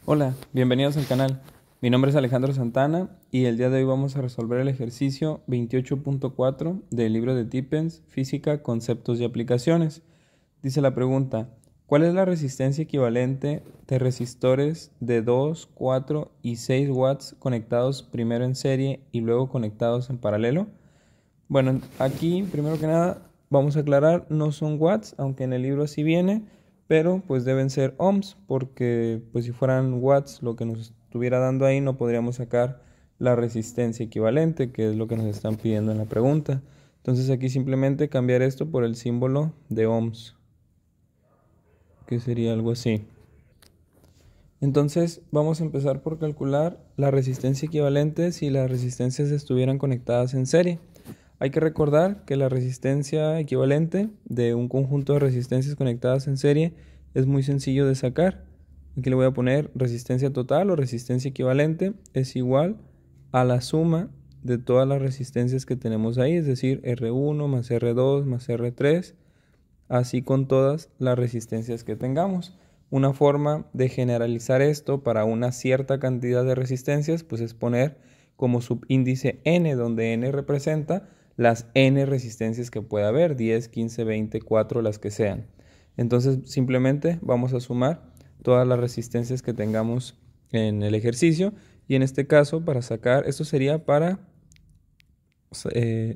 Hola, bienvenidos al canal. Mi nombre es Alejandro Santana y el día de hoy vamos a resolver el ejercicio 28.4 del libro de Tippens, Física, Conceptos y Aplicaciones. Dice la pregunta, ¿cuál es la resistencia equivalente de resistores de 2, 4 y 6 watts conectados primero en serie y luego conectados en paralelo? Bueno, aquí primero que nada vamos a aclarar, no son watts, aunque en el libro así viene, pero pues deben ser ohms, porque pues si fueran watts lo que nos estuviera dando ahí no podríamos sacar la resistencia equivalente, que es lo que nos están pidiendo en la pregunta. Entonces aquí simplemente cambiar esto por el símbolo de ohms, que sería algo así. Entonces vamos a empezar por calcular la resistencia equivalente si las resistencias estuvieran conectadas en serie. Hay que recordar que la resistencia equivalente de un conjunto de resistencias conectadas en serie es muy sencillo de sacar. Aquí le voy a poner resistencia total o resistencia equivalente es igual a la suma de todas las resistencias que tenemos ahí, es decir, R1 más R2 más R3, así con todas las resistencias que tengamos. Una forma de generalizar esto para una cierta cantidad de resistencias pues es poner como subíndice n, donde n representa las n resistencias que pueda haber, 10, 15, 20, 4, las que sean. Entonces simplemente vamos a sumar todas las resistencias que tengamos en el ejercicio y en este caso para sacar, esto sería para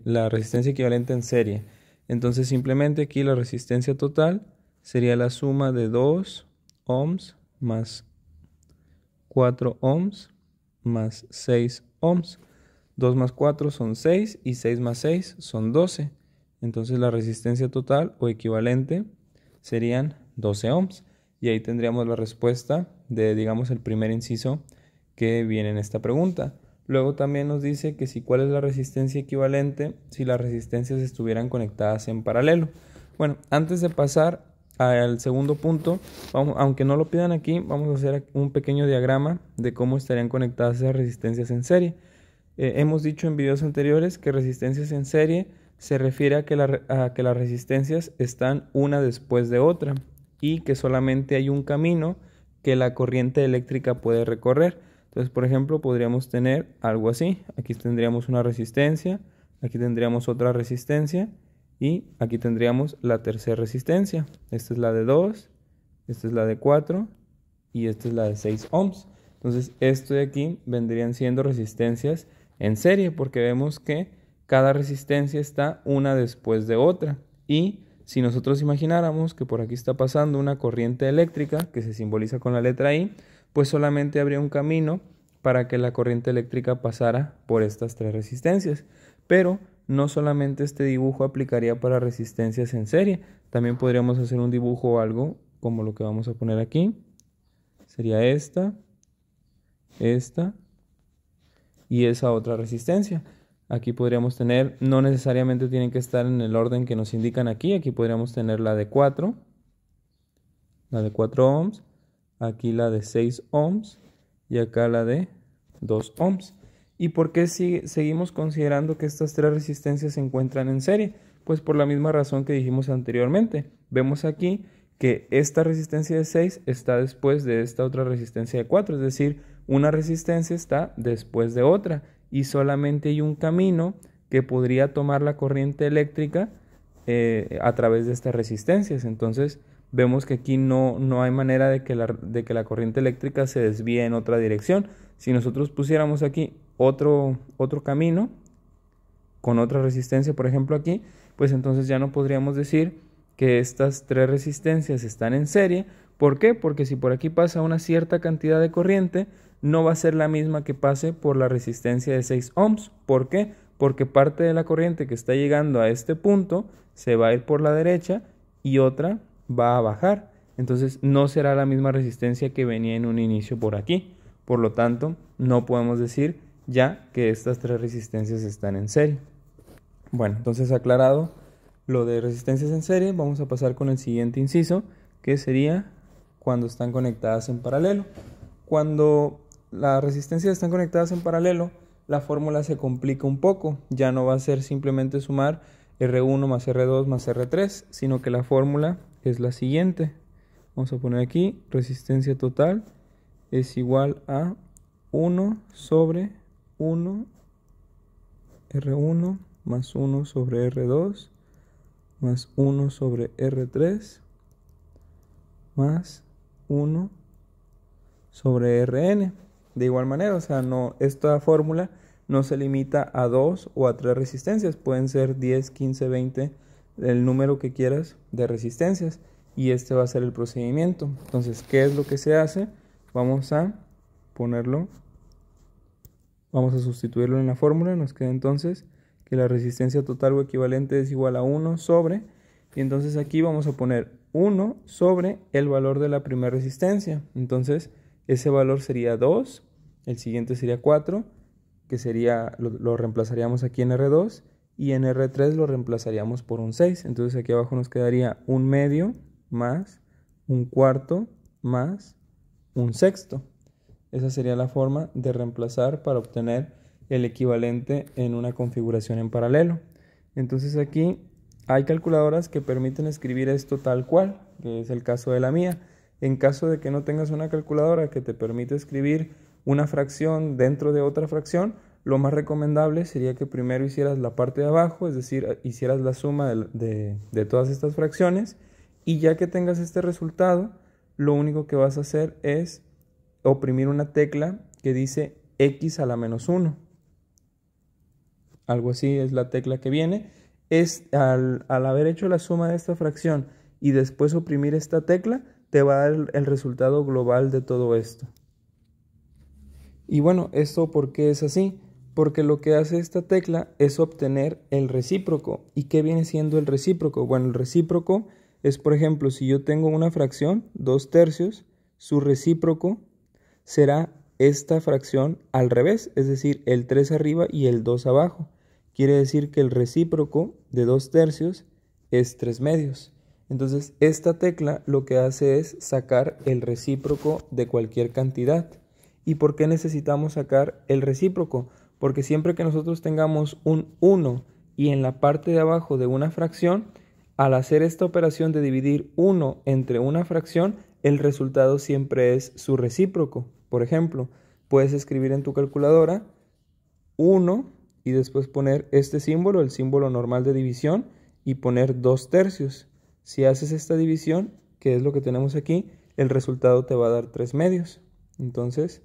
la resistencia equivalente en serie. Entonces simplemente aquí la resistencia total sería la suma de 2 ohms más 4 ohms más 6 ohms. 2 más 4 son 6 y 6 más 6 son 12. Entonces la resistencia total o equivalente serían 12 ohms. Y ahí tendríamos la respuesta de, digamos, el primer inciso que viene en esta pregunta. Luego también nos dice que si cuál es la resistencia equivalente si las resistencias estuvieran conectadas en paralelo. Bueno, antes de pasar al segundo punto, aunque no lo pidan aquí, vamos a hacer un pequeño diagrama de cómo estarían conectadas esas resistencias en serie. Hemos dicho en videos anteriores que resistencias en serie se refiere a que las resistencias están una después de otra y que solamente hay un camino que la corriente eléctrica puede recorrer. Entonces, por ejemplo, podríamos tener algo así. Aquí tendríamos una resistencia, aquí tendríamos otra resistencia y aquí tendríamos la tercera resistencia. Esta es la de 2, esta es la de 4 y esta es la de 6 ohms. Entonces, esto de aquí vendrían siendo resistencias en serie porque vemos que cada resistencia está una después de otra. Y si nosotros imagináramos que por aquí está pasando una corriente eléctrica que se simboliza con la letra I, pues solamente habría un camino para que la corriente eléctrica pasara por estas tres resistencias. Pero no solamente este dibujo aplicaría para resistencias en serie, también podríamos hacer un dibujo o algo como lo que vamos a poner aquí. Sería esta y esa otra resistencia. Aquí podríamos tener, no necesariamente tienen que estar en el orden que nos indican aquí. Aquí podríamos tener la de 4 ohms, aquí la de 6 ohms y acá la de 2 ohms. ¿Y por qué seguimos considerando que estas tres resistencias se encuentran en serie? Pues por la misma razón que dijimos anteriormente. Vemos aquí que esta resistencia de 6 está después de esta otra resistencia de 4, es decir, una resistencia está después de otra y solamente hay un camino que podría tomar la corriente eléctrica a través de estas resistencias. Entonces vemos que aquí no hay manera de que la corriente eléctrica se desvíe en otra dirección. Si nosotros pusiéramos aquí otro camino con otra resistencia, por ejemplo aquí, pues entonces ya no podríamos decir que estas tres resistencias están en serie. ¿Por qué? Porque si por aquí pasa una cierta cantidad de corriente, no va a ser la misma que pase por la resistencia de 6 ohms. ¿Por qué? Porque parte de la corriente que está llegando a este punto se va a ir por la derecha y otra va a bajar. Entonces no será la misma resistencia que venía en un inicio por aquí. Por lo tanto, no podemos decir ya que estas tres resistencias están en serie. Bueno, entonces aclarado lo de resistencias en serie, vamos a pasar con el siguiente inciso, que sería cuando están conectadas en paralelo. Cuando las resistencias están conectadas en paralelo, la fórmula se complica un poco. Ya no va a ser simplemente sumar R1 más R2 más R3, sino que la fórmula es la siguiente. Vamos a poner aquí resistencia total es igual a 1 sobre 1 R1 más 1 sobre R2 más 1 sobre R3 más 1 sobre Rn. De igual manera, o sea, esta fórmula no se limita a 2 o a 3 resistencias, pueden ser 10, 15, 20, el número que quieras de resistencias, y este va a ser el procedimiento. Entonces, ¿qué es lo que se hace? Vamos a sustituirlo en la fórmula. Nos queda entonces que la resistencia total o equivalente es igual a 1 sobre, y entonces aquí vamos a poner 1 sobre el valor de la primera resistencia. Entonces ese valor sería 2, el siguiente sería 4, que sería, lo reemplazaríamos aquí en R2, y en R3 lo reemplazaríamos por un 6. Entonces aquí abajo nos quedaría un medio más un cuarto más un sexto. Esa sería la forma de reemplazar para obtener el equivalente en una configuración en paralelo. Entonces aquí hay calculadoras que permiten escribir esto tal cual, que es el caso de la mía. En caso de que no tengas una calculadora que te permita escribir una fracción dentro de otra fracción, lo más recomendable sería que primero hicieras la parte de abajo, es decir, hicieras la suma de todas estas fracciones, y ya que tengas este resultado, lo único que vas a hacer es oprimir una tecla que dice x a la menos 1. Algo así es la tecla que viene. Al haber hecho la suma de esta fracción y después oprimir esta tecla, te va a dar el resultado global de todo esto. Y bueno, ¿esto por qué es así? Porque lo que hace esta tecla es obtener el recíproco. ¿Y qué viene siendo el recíproco? Bueno, el recíproco es, por ejemplo, si yo tengo una fracción, 2/3, su recíproco será esta fracción al revés, es decir, el 3 arriba y el 2 abajo. Quiere decir que el recíproco de 2/3 es 3/2. Entonces, esta tecla lo que hace es sacar el recíproco de cualquier cantidad. ¿Y por qué necesitamos sacar el recíproco? Porque siempre que nosotros tengamos un 1 y en la parte de abajo de una fracción, al hacer esta operación de dividir 1 entre una fracción, el resultado siempre es su recíproco. Por ejemplo, puedes escribir en tu calculadora 1 y después poner este símbolo, el símbolo normal de división, y poner 2/3. Si haces esta división, que es lo que tenemos aquí, el resultado te va a dar 3/2. Entonces,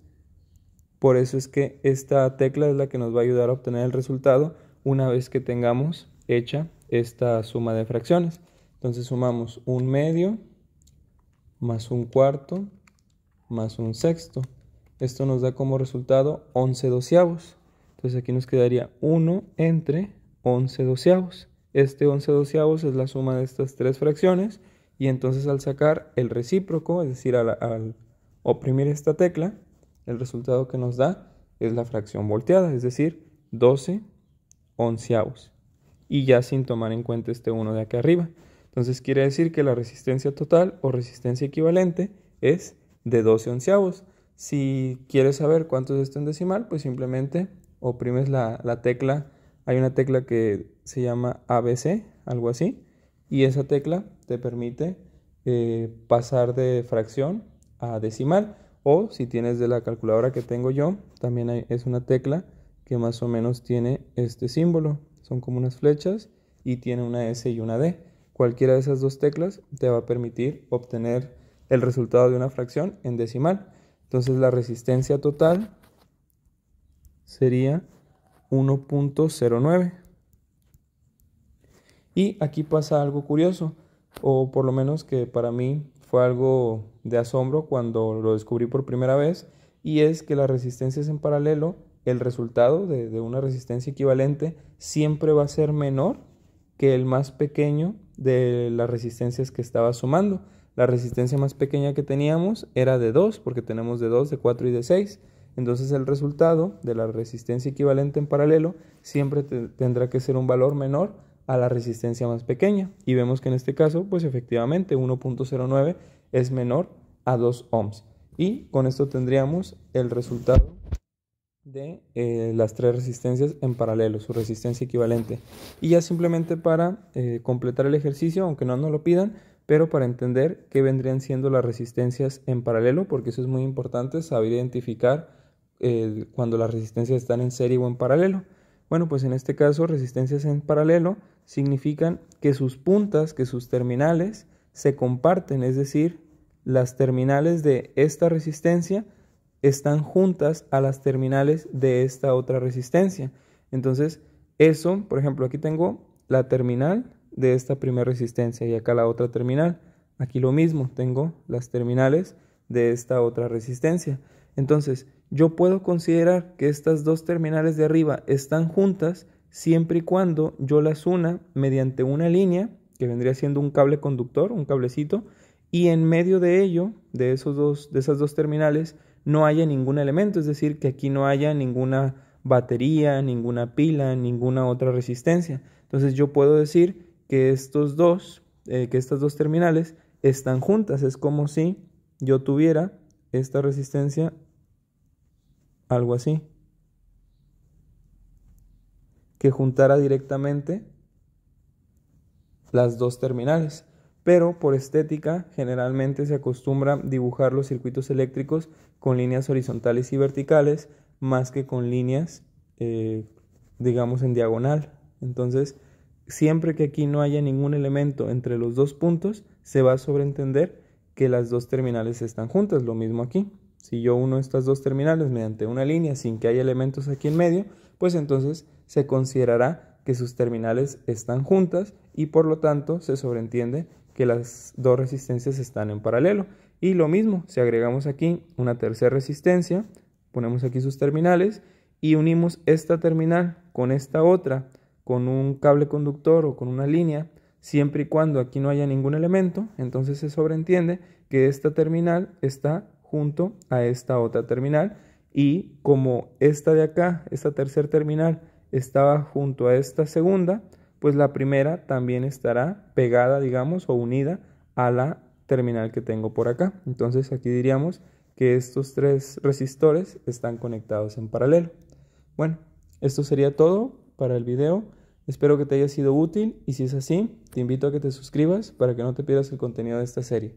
por eso es que esta tecla es la que nos va a ayudar a obtener el resultado una vez que tengamos hecha esta suma de fracciones. Entonces sumamos un medio más un cuarto más un sexto. Esto nos da como resultado 11/12. Entonces aquí nos quedaría 1 entre 11/12. Este 11/12 es la suma de estas tres fracciones, y entonces al sacar el recíproco, es decir, al oprimir esta tecla, el resultado que nos da es la fracción volteada, es decir, 12/11. Y ya sin tomar en cuenta este 1 de acá arriba. Entonces quiere decir que la resistencia total o resistencia equivalente es de 12/11. Si quieres saber cuánto es esto en decimal, pues simplemente oprimes la tecla. Hay una tecla que se llama ABC, algo así, y esa tecla te permite pasar de fracción a decimal. O si tienes de la calculadora que tengo yo, también es una tecla que más o menos tiene este símbolo. Son como unas flechas y tiene una S y una D. Cualquiera de esas dos teclas te va a permitir obtener el resultado de una fracción en decimal. Entonces la resistencia total sería 1.09. Y aquí pasa algo curioso, o por lo menos que para mí fue algo de asombro cuando lo descubrí por primera vez, y es que las resistencias en paralelo, el resultado de una resistencia equivalente siempre va a ser menor que el más pequeño de las resistencias que estaba sumando. La resistencia más pequeña que teníamos era de 2, porque tenemos de 2, de 4 y de 6. Entonces el resultado de la resistencia equivalente en paralelo siempre tendrá que ser un valor menor a la resistencia más pequeña. Y vemos que en este caso, pues efectivamente 1.09 es menor a 2 ohms. Y con esto tendríamos el resultado de las tres resistencias en paralelo, su resistencia equivalente. Y ya simplemente para completar el ejercicio, aunque no nos lo pidan, pero para entender qué vendrían siendo las resistencias en paralelo, porque eso es muy importante, saber identificar cuando las resistencias están en serie o en paralelo. Bueno, pues en este caso, resistencias en paralelo significan que sus puntas, que sus terminales se comparten, es decir, las terminales de esta resistencia están juntas a las terminales de esta otra resistencia. Entonces, eso, por ejemplo, aquí tengo la terminal de esta primera resistencia y acá la otra terminal. Aquí lo mismo, tengo las terminales de esta otra resistencia. Entonces, yo puedo considerar que estas dos terminales de arriba están juntas siempre y cuando yo las una mediante una línea, que vendría siendo un cable conductor, un cablecito, y en medio de ello, de esas dos terminales, no haya ningún elemento, es decir, que aquí no haya ninguna batería, ninguna pila, ninguna otra resistencia. Entonces yo puedo decir que estas dos terminales están juntas. Es como si yo tuviera esta resistencia, algo así, que juntara directamente las dos terminales. Pero por estética generalmente se acostumbra dibujar los circuitos eléctricos con líneas horizontales y verticales más que con líneas, digamos, en diagonal. Entonces, siempre que aquí no haya ningún elemento entre los dos puntos, se va a sobreentender que las dos terminales están juntas. Lo mismo aquí. Si yo uno estas dos terminales mediante una línea sin que haya elementos aquí en medio, pues entonces se considerará que sus terminales están juntas y por lo tanto se sobreentiende que las dos resistencias están en paralelo. Y lo mismo, si agregamos aquí una tercera resistencia, ponemos aquí sus terminales y unimos esta terminal con esta otra, con un cable conductor o con una línea, siempre y cuando aquí no haya ningún elemento, entonces se sobreentiende que esta terminal está junto a esta otra terminal y como esta de acá, esta tercera terminal, estaba junto a esta segunda, pues la primera también estará pegada, digamos, o unida a la terminal que tengo por acá. Entonces aquí diríamos que estos tres resistores están conectados en paralelo. Bueno, esto sería todo para el video. Espero que te haya sido útil y si es así, te invito a que te suscribas para que no te pierdas el contenido de esta serie.